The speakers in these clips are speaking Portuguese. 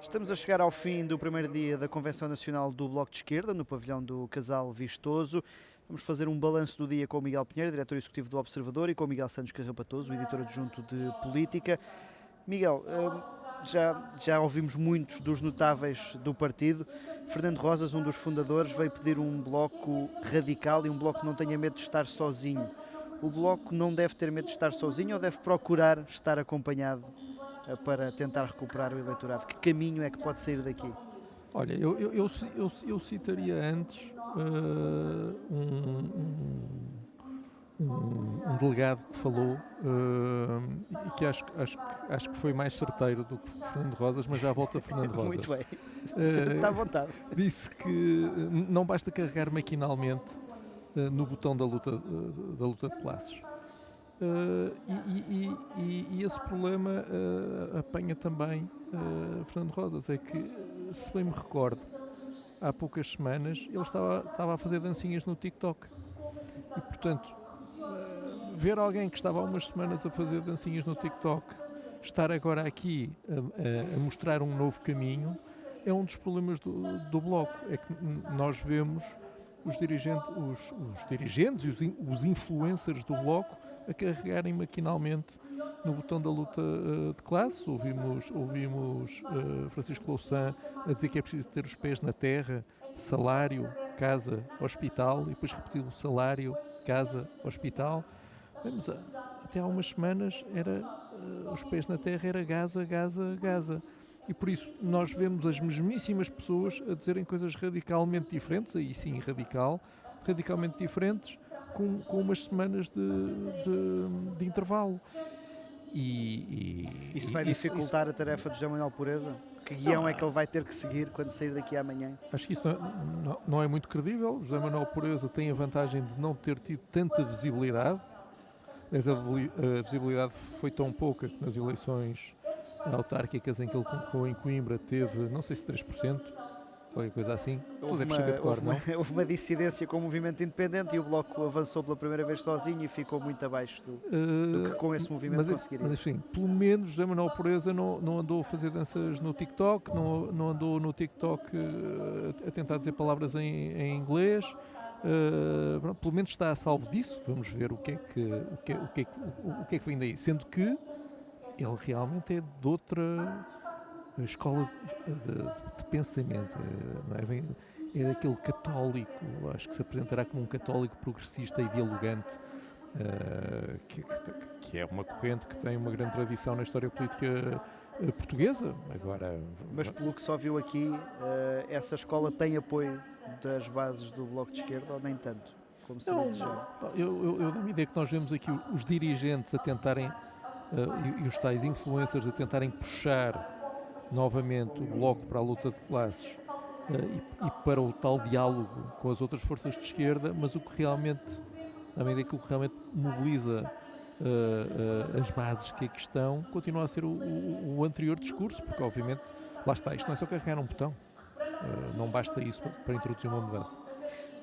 Estamos a chegar ao fim do primeiro dia da Convenção Nacional do Bloco de Esquerda, no pavilhão do Casal Vistoso. Vamos fazer um balanço do dia com o Miguel Pinheiro, diretor executivo do Observador, e com o Miguel Santos Carrapatoso, o editor adjunto de Política. Miguel, já ouvimos muitos dos notáveis do partido. Fernando Rosas, um dos fundadores, veio pedir um bloco radical e um bloco que não tenha medo de estar sozinho. O bloco não deve ter medo de estar sozinho ou deve procurar estar acompanhado para tentar recuperar o eleitorado? Que caminho é que pode sair daqui? Olha, eu citaria antes um delegado que falou e que acho que foi mais certeiro do que Fernando Rosas, mas já volta a Fernando Rosas. Muito bem, está à vontade. Disse que não basta carregar maquinalmente no botão da luta de classes. E esse problema apanha também Fernando Rosas. É que, se bem me recordo, há poucas semanas ele estava a fazer dancinhas no TikTok e, portanto, ver alguém que estava há umas semanas a fazer dancinhas no TikTok estar agora aqui a mostrar um novo caminho é um dos problemas do Bloco. É que nós vemos os dirigentes e os influencers do Bloco a carregarem maquinalmente no botão da luta de classe. Ouvimos Francisco Louçã a dizer que é preciso ter os pés na terra, salário, casa, hospital, e depois repetir o salário, casa, hospital. Mas até há umas semanas era os pés na terra, era Gaza, Gaza, Gaza. E por isso nós vemos as mesmíssimas pessoas a dizerem coisas radicalmente diferentes, aí sim radicalmente diferentes, com umas semanas de intervalo. Isso vai dificultar a tarefa de José Manuel Pureza? Que guião é que ele vai ter que seguir quando sair daqui amanhã? Acho que isso não é muito credível. José Manuel Pureza tem a vantagem de não ter tido tanta visibilidade, mas a visibilidade foi tão pouca que nas eleições autárquicas em que ele concorreu em Coimbra teve, não sei se 3%, qualquer coisa assim. Houve uma dissidência com o movimento independente e o Bloco avançou pela primeira vez sozinho e ficou muito abaixo do que com esse movimento conseguiria. Mas enfim, pelo menos José Manuel Pureza não andou a fazer danças no TikTok, não andou no TikTok a tentar dizer palavras em inglês. Pelo menos está a salvo disso. Vamos ver o que é que vem daí. Sendo que ele realmente é de outra escola de pensamento, não é? É daquele católico, acho que se apresentará como um católico progressista e dialogante, que é uma corrente que tem uma grande tradição na história política portuguesa. Agora, mas pelo que só viu aqui, essa escola tem apoio das bases do Bloco de Esquerda ou nem tanto? Como seria desejado? Eu dou-me a ideia que nós vemos aqui os dirigentes a tentarem e os tais influencers a tentarem puxar novamente o Bloco para a luta de classes e para o tal diálogo com as outras forças de esquerda, mas o que realmente mobiliza as bases que aqui estão continua a ser o anterior discurso, porque obviamente, lá está, isto não é só carregar um botão, não basta isso para introduzir uma mudança.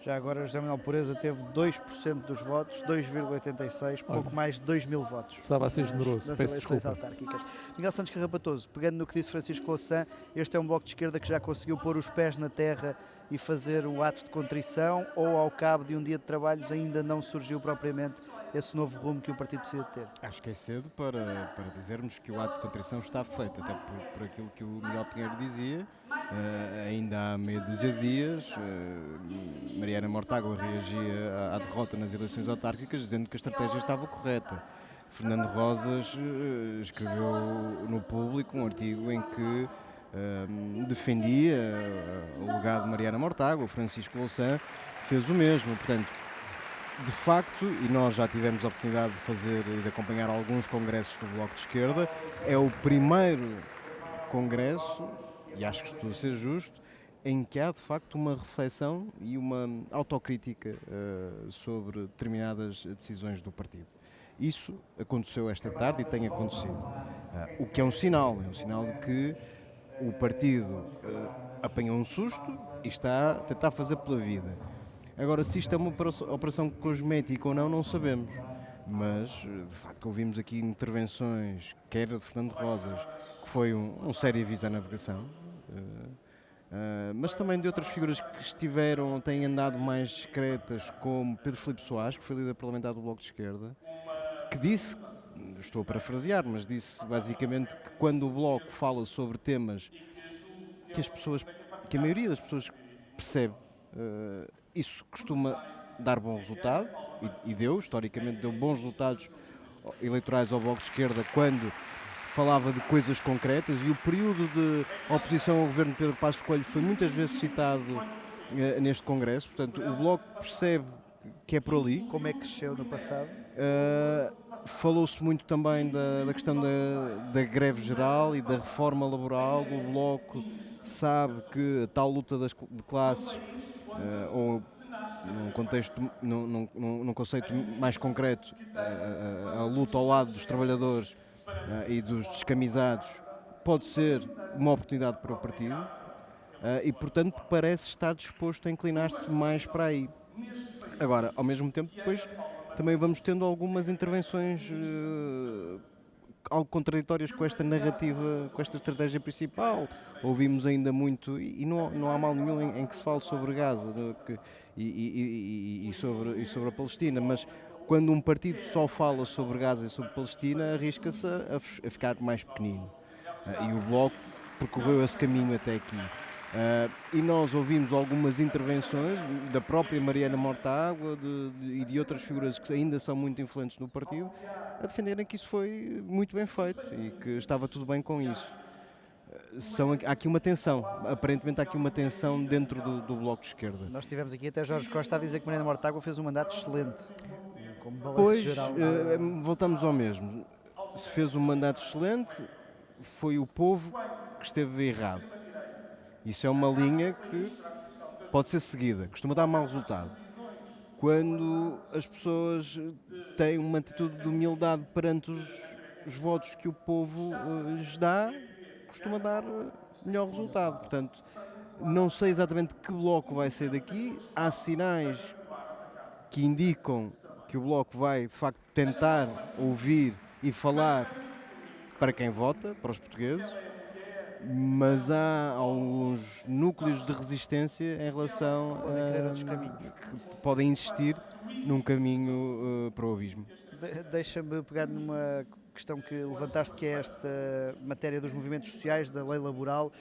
Já agora José Manuel Pureza teve 2% dos votos, 2,86%, pouco mais de 2 mil votos. Estava a ser generoso, peço desculpa. Autárquicas. Miguel Santos Carrapatoso, pegando no que disse Francisco Louçã, este é um Bloco de Esquerda que já conseguiu pôr os pés na terra e fazer o ato de contrição, ou ao cabo de um dia de trabalhos ainda não surgiu propriamente esse novo rumo que o partido precisa ter? Acho que é cedo para dizermos que o ato de contrição está feito, até por aquilo que o Miguel Pinheiro dizia. Ainda há meia dúzia de dias, Mariana Mortágua reagia à derrota nas eleições autárquicas dizendo que a estratégia estava correta. Fernando Rosas escreveu no Público um artigo em que defendia o legado de Mariana Mortágua. Francisco Louçã fez o mesmo. Portanto, de facto, e nós já tivemos a oportunidade de fazer e de acompanhar alguns congressos do Bloco de Esquerda, é o primeiro congresso, e acho que estou a ser justo, em que há de facto uma reflexão e uma autocrítica sobre determinadas decisões do partido. Isso aconteceu esta tarde e tem acontecido. O que é um sinal de que o partido apanhou um susto e está a tentar fazer pela vida. Agora, se isto é uma operação cosmética ou não sabemos. Mas, de facto, ouvimos aqui intervenções, quer de Fernando Rosas, que foi um sério aviso à navegação, mas também de outras figuras que têm andado mais discretas, como Pedro Filipe Soares, que foi líder parlamentar do Bloco de Esquerda, que disse, estou a parafrasear, mas disse basicamente que quando o Bloco fala sobre temas que a maioria das pessoas percebe, isso costuma dar bom resultado, e historicamente deu bons resultados eleitorais ao Bloco de Esquerda quando falava de coisas concretas, e o período de oposição ao governo de Pedro Passos Coelho foi muitas vezes citado neste Congresso. Portanto, o Bloco percebe que é por ali. Como é que cresceu no passado? Falou-se muito também da questão da greve geral e da reforma laboral. O Bloco sabe que a tal luta de classes, ou num conceito mais concreto, a luta ao lado dos trabalhadores e dos descamisados, pode ser uma oportunidade para o partido, e portanto parece estar disposto a inclinar-se mais para aí. Agora, ao mesmo tempo, depois também vamos tendo algumas intervenções algo contraditórias com esta narrativa, com esta estratégia principal. Ouvimos ainda muito, e não há mal nenhum em que se fale sobre Gaza e sobre a Palestina, mas quando um partido só fala sobre Gaza e sobre Palestina, arrisca-se a ficar mais pequenino. E o Bloco percorreu esse caminho até aqui. E nós ouvimos algumas intervenções da própria Mariana Mortágua e de outras figuras que ainda são muito influentes no partido, a defenderem que isso foi muito bem feito e que estava tudo bem com isso. Há aqui uma tensão, aparentemente há aqui uma tensão dentro do Bloco de Esquerda. Nós tivemos aqui até Jorge Costa a dizer que Mariana Mortágua fez um mandato excelente, como balanço Pois, geral. voltamos ao mesmo. Se fez um mandato excelente, foi o povo que esteve errado. Isso é uma linha que pode ser seguida, costuma dar mau resultado. Quando as pessoas têm uma atitude de humildade perante os votos que o povo lhes dá, costuma dar melhor resultado. Portanto, não sei exatamente que bloco vai sair daqui. Há sinais que indicam que o Bloco vai, de facto, tentar ouvir e falar para quem vota, para os portugueses, mas há alguns núcleos de resistência em relação que podem insistir num caminho para o abismo. Deixa-me pegar numa questão que levantaste, que é esta matéria dos movimentos sociais, da lei laboral.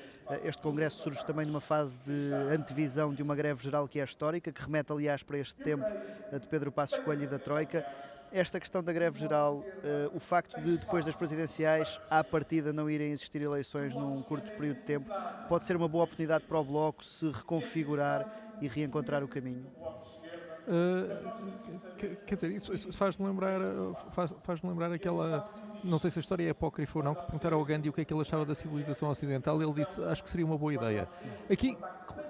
Este congresso surge também numa fase de antevisão de uma greve geral que é histórica, que remete aliás para este tempo de Pedro Passos Coelho e da Troika. Esta questão da greve geral, o facto de depois das presidenciais à partida não irem existir eleições num curto período de tempo, pode ser uma boa oportunidade para o Bloco se reconfigurar e reencontrar o caminho? Quer dizer, isso faz-me lembrar aquela, não sei se a história é apócrifa ou não, que perguntaram ao Gandhi o que é que ele achava da civilização ocidental, e ele disse, acho que seria uma boa ideia. Aqui,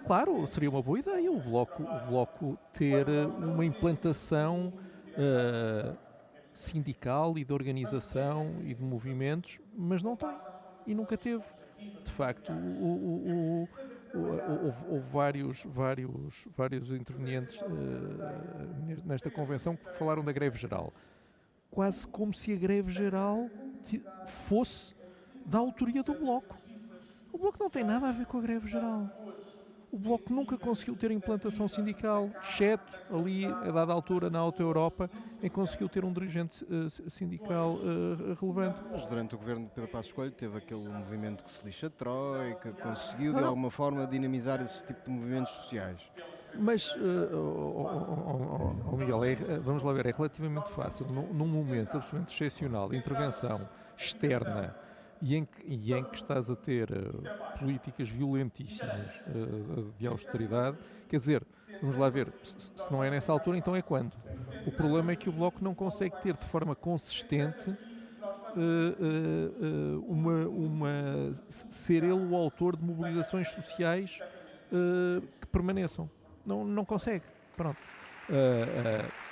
claro, seria uma boa ideia o Bloco ter uma implantação sindical e de organização e de movimentos, mas não tem, e nunca teve. De facto, houve vários intervenientes nesta convenção que falaram da greve geral, quase como se a greve geral fosse da autoria do Bloco. O Bloco não tem nada a ver com a greve geral. O Bloco nunca conseguiu ter implantação sindical, exceto ali, a dada altura, na Alta Europa, em que conseguiu ter um dirigente sindical relevante. Mas durante o governo de Pedro Passos Coelho teve aquele movimento que se lixa de Troika, conseguiu de alguma forma dinamizar esse tipo de movimentos sociais. Mas, Miguel, vamos lá ver, é relativamente fácil, num momento absolutamente excepcional de intervenção externa, e em que estás a ter políticas violentíssimas de austeridade, quer dizer, vamos lá ver, se não é nessa altura, então é quando? O problema é que o Bloco não consegue ter de forma consistente ser ele o autor de mobilizações sociais que permaneçam. Não consegue. Pronto.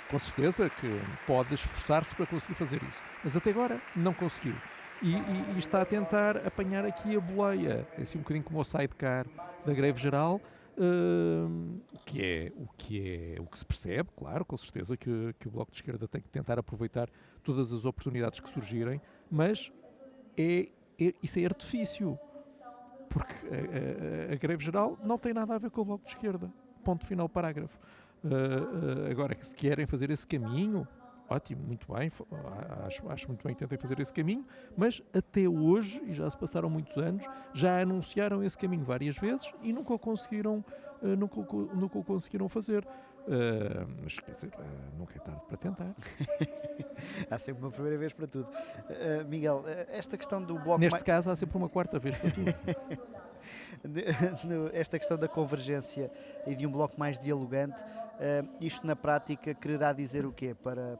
Com certeza que pode esforçar-se para conseguir fazer isso, mas até agora não conseguiu. E está a tentar apanhar aqui a boleia, assim um bocadinho como o sidecar da greve geral, o que se percebe, claro, com certeza que o Bloco de Esquerda tem que tentar aproveitar todas as oportunidades que surgirem, mas isso é artifício. porque a greve geral não tem nada a ver com o Bloco de Esquerda. Ponto final, parágrafo. Agora, se querem fazer esse caminho, ótimo, muito bem, acho muito bem que tentem fazer esse caminho, mas até hoje, e já se passaram muitos anos, já anunciaram esse caminho várias vezes e nunca o conseguiram fazer. Mas quer dizer, nunca é tarde para tentar. Há sempre uma primeira vez para tudo. Miguel, esta questão do bloco... Neste caso há sempre uma quarta vez para tudo. Esta questão da convergência e de um bloco mais dialogante, isto na prática quererá dizer o quê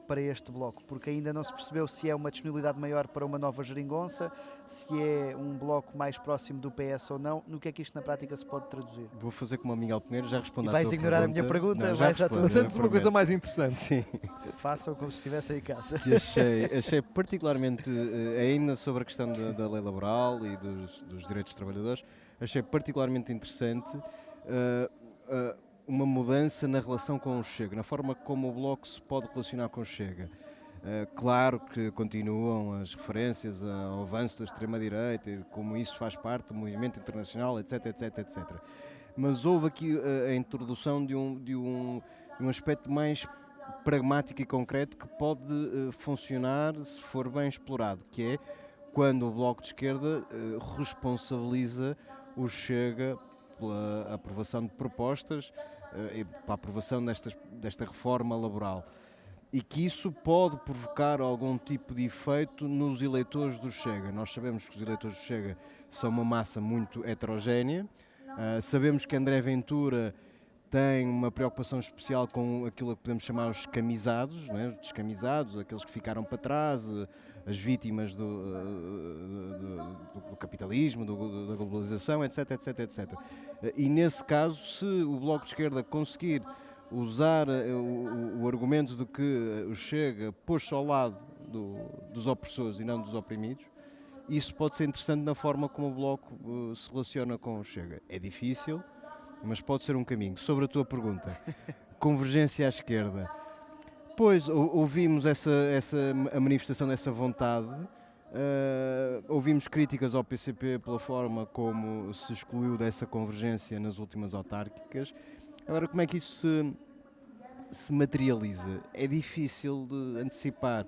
para este bloco? Porque ainda não se percebeu se é uma disponibilidade maior para uma nova geringonça, se é um bloco mais próximo do PS ou não. No que é que isto na prática se pode traduzir? Vou fazer como o Miguel Pinheiro, já respondo à vais tua ignorar pergunta. a minha pergunta? Não, Vais já à tua... Mas antes uma coisa mais interessante. Sim. Façam como se estivessem em casa. Que achei particularmente, ainda sobre a questão da lei laboral e dos direitos dos trabalhadores, achei particularmente interessante uma mudança na relação com o Chega, na forma como o Bloco se pode relacionar com o Chega. Claro que continuam as referências ao avanço da extrema-direita e como isso faz parte do movimento internacional, etc, etc, etc. Mas houve aqui a introdução de um aspecto mais pragmático e concreto que pode funcionar se for bem explorado, que é quando o Bloco de Esquerda responsabiliza o Chega pela aprovação de propostas e para a aprovação desta reforma laboral. E que isso pode provocar algum tipo de efeito nos eleitores do Chega. Nós sabemos que os eleitores do Chega são uma massa muito heterogénea, sabemos que André Ventura tem uma preocupação especial com aquilo que podemos chamar os descamisados, não é? Os descamisados, aqueles que ficaram para trás, as vítimas do capitalismo, da globalização, etc, etc, etc. E nesse caso, se o Bloco de Esquerda conseguir usar o argumento de que o Chega pôs-se ao lado dos opressores e não dos oprimidos, isso pode ser interessante na forma como o Bloco se relaciona com o Chega. É difícil, mas pode ser um caminho. Sobre a tua pergunta, convergência à esquerda. Pois, ouvimos a manifestação dessa vontade, ouvimos críticas ao PCP pela forma como se excluiu dessa convergência nas últimas autárquicas. Agora, como é que isso se materializa? É difícil de antecipar.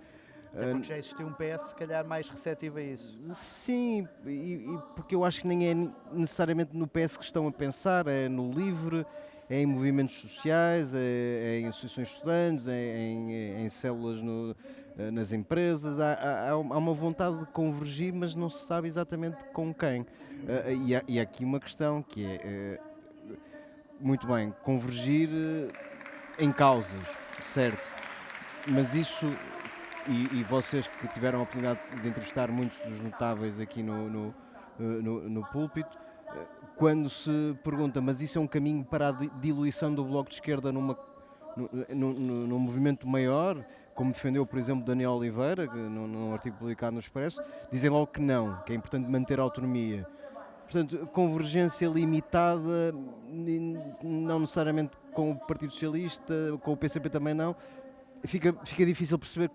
Até porque já existiu um PS, se calhar, mais receptivo a isso. Sim, e porque eu acho que nem é necessariamente no PS que estão a pensar, é no LIVRE, é em movimentos sociais, é em associações de estudantes, em células nas empresas. Há uma vontade de convergir, mas não se sabe exatamente com quem. E há aqui uma questão que é, muito bem, convergir em causas, certo, mas isso... E vocês que tiveram a oportunidade de entrevistar muitos dos notáveis aqui no púlpito, quando se pergunta, mas isso é um caminho para a diluição do Bloco de Esquerda num movimento maior, como defendeu, por exemplo, Daniel Oliveira, num artigo publicado no Expresso, dizem logo que não, que é importante manter a autonomia. Portanto, convergência limitada, não necessariamente com o Partido Socialista, com o PCP também não, fica difícil perceber.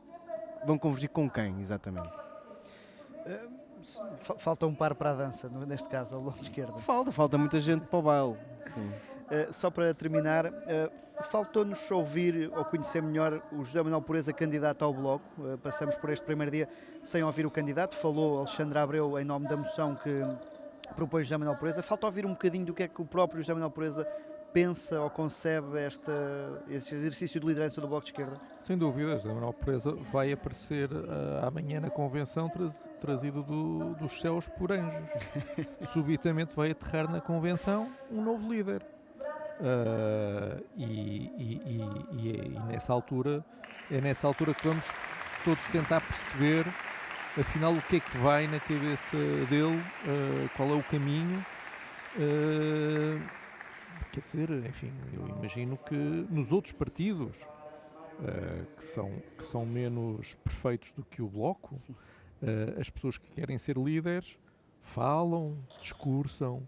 Vão convergir com quem, exatamente? Falta um par para a dança, neste caso, ao Bloco de Esquerda. Falta muita gente para o baile. Sim. Só para terminar, faltou-nos ouvir ou conhecer melhor o José Manuel Pureza, candidato ao Bloco. Passamos por este primeiro dia sem ouvir o candidato. Falou Alexandre Abreu em nome da moção que propõe José Manuel Pureza. Falta ouvir um bocadinho do que é que o próprio José Manuel Pureza pensa ou concebe este exercício de liderança do Bloco de Esquerda? Sem dúvida, José Manuel Pureza vai aparecer amanhã na convenção trazido dos céus por anjos. Subitamente vai aterrar na convenção um novo líder. E nessa altura que vamos todos tentar perceber afinal o que é que vai na cabeça dele, qual é o caminho. Quer dizer, enfim, eu imagino que nos outros partidos que são menos perfeitos do que o Bloco, as pessoas que querem ser líderes falam, discursam,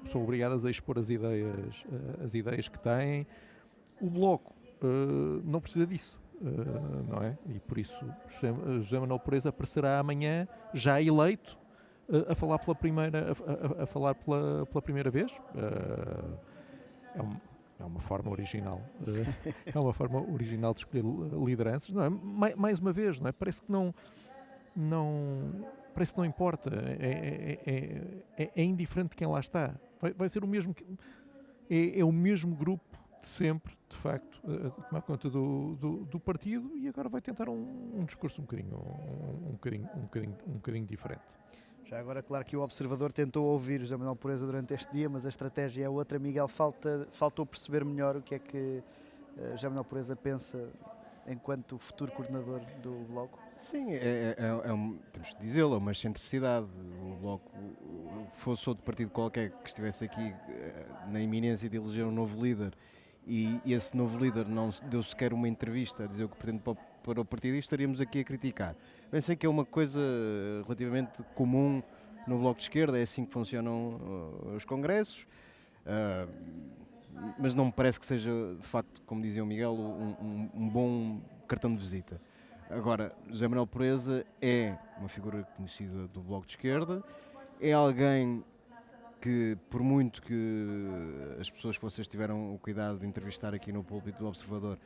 são obrigadas a expor as ideias que têm. O Bloco não precisa disso, não é? E por isso José Manuel Pureza aparecerá amanhã já eleito a falar a falar pela primeira vez. É uma forma original. É uma forma original de escolher lideranças. Não é? Mais uma vez, não é? Parece que não importa. É indiferente quem lá está. Vai ser o mesmo. É o mesmo grupo de sempre, de facto, a tomar conta do partido, e agora vai tentar um discurso um bocadinho diferente. Já agora, claro que o Observador tentou ouvir José Manuel Pureza durante este dia, mas a estratégia é outra. Miguel, faltou perceber melhor o que é que José Manuel Pureza pensa enquanto futuro coordenador do Bloco. Sim, temos de dizê-lo, é uma excentricidade. O Bloco, fosse outro partido qualquer que estivesse aqui na iminência de eleger um novo líder, e esse novo líder não deu sequer uma entrevista a dizer o que pretende para o partido, e estaríamos aqui a criticar. Bem, sei que é uma coisa relativamente comum no Bloco de Esquerda, é assim que funcionam os congressos, mas não me parece que seja, de facto, como dizia o Miguel, um bom cartão de visita. Agora, José Manuel Pureza é uma figura conhecida do Bloco de Esquerda, é alguém que, por muito que as pessoas que vocês tiveram o cuidado de entrevistar aqui no púlpito do Observador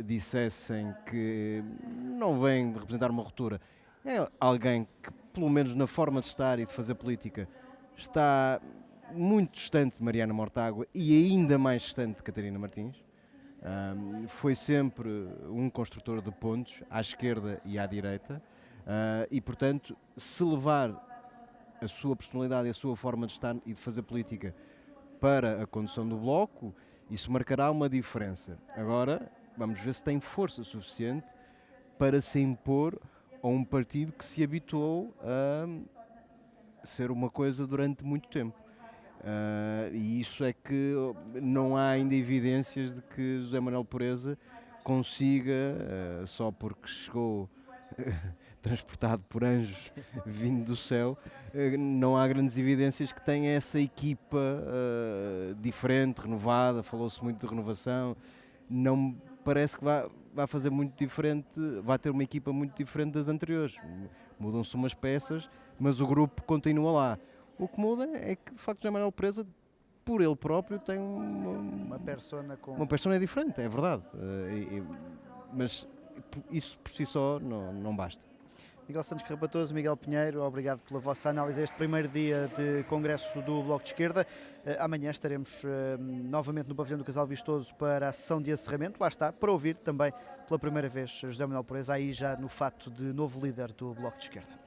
dissessem que não vem representar uma ruptura, é alguém que, pelo menos na forma de estar e de fazer política, está muito distante de Mariana Mortágua e ainda mais distante de Catarina Martins. Foi sempre um construtor de pontos à esquerda e à direita, e portanto, se levar a sua personalidade e a sua forma de estar e de fazer política para a condução do Bloco, isso marcará uma diferença. Agora, vamos ver se tem força suficiente para se impor a um partido que se habituou a ser uma coisa durante muito tempo. E isso é que não há ainda evidências de que José Manuel Pureza consiga, só porque chegou transportado por anjos vindo do céu, não há grandes evidências que tenha essa equipa diferente, renovada. Falou-se muito de renovação, não me parece que vai fazer muito diferente, vai ter uma equipa muito diferente das anteriores. Mudam-se umas peças, mas o grupo continua lá. O que muda é que, de facto, José Manuel Pureza, por ele próprio, tem uma persona diferente, é verdade. Mas isso por si só não basta. Miguel Santos Carrapatoso, Miguel Pinheiro, obrigado pela vossa análise este primeiro dia de Congresso do Bloco de Esquerda. Amanhã estaremos novamente no pavilhão do Casal Vistoso para a sessão de encerramento. Lá está, para ouvir também pela primeira vez José Manuel Pureza, aí já no fato de novo líder do Bloco de Esquerda.